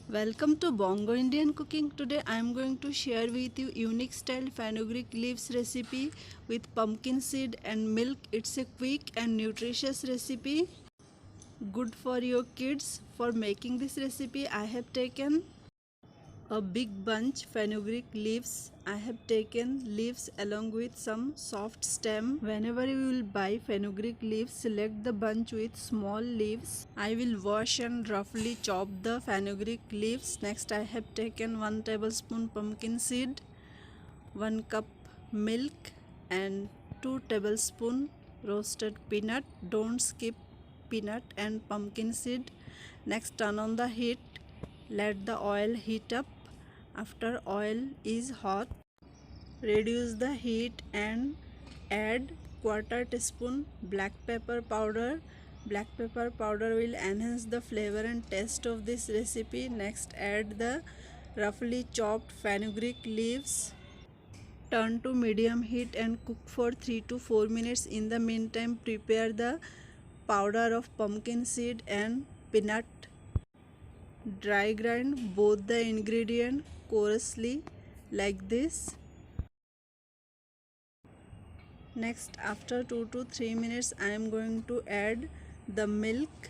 Welcome to Bongo Indian Cooking. Today I am going to share with you unique style fenugreek leaves recipe with pumpkin seed and milk. It's a quick and nutritious recipe, good for your kids. For making this recipe I have taken a big bunch fenugreek leaves. I have taken leaves along with some soft stem. Whenever you will buy fenugreek leaves, select the bunch with small leaves. I will wash and roughly chop the fenugreek leaves. Next I have taken 1 tablespoon pumpkin seed, 1 cup milk and 2 tablespoon roasted peanut. Don't skip peanut and pumpkin seed. Next turn on the heat. Let the oil heat up. After oil is hot, reduce the heat and add quarter teaspoon black pepper powder. Black pepper powder will enhance the flavor and taste of this recipe. Next add the roughly chopped fenugreek leaves. Turn to medium heat and cook for 3 to 4 minutes. In the meantime, prepare the powder of pumpkin seed and peanut. Dry grind both the ingredient coarsely like this. Next, after 2 to 3 minutes, I am going to add the milk.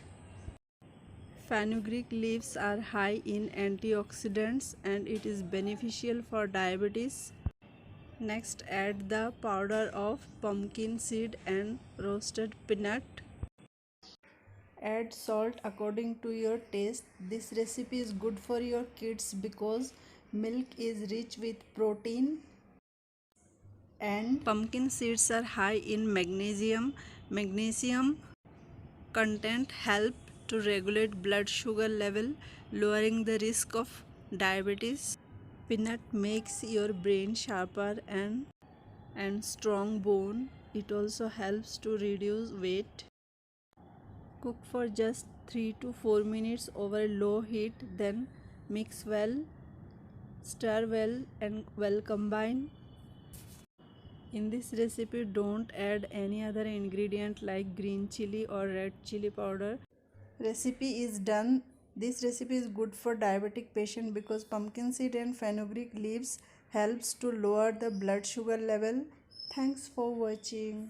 Fenugreek leaves are high in antioxidants and it is beneficial for diabetes. Next, add the powder of pumpkin seed and roasted peanut. Add salt according to your taste. This recipe is good for your kids because milk is rich with protein and pumpkin seeds are high in magnesium. Magnesium content help to regulate blood sugar level, lowering the risk of diabetes. Peanut makes your brain sharper and strong bone. It also helps to reduce weight. Cook for just 3 to 4 minutes over low heat, then mix well, stir well and well combine. In this recipe don't add any other ingredient like green chili or red chili powder. Recipe is done. This recipe is good for diabetic patient because pumpkin seed and fenugreek leaves helps to lower the blood sugar level. Thanks for watching.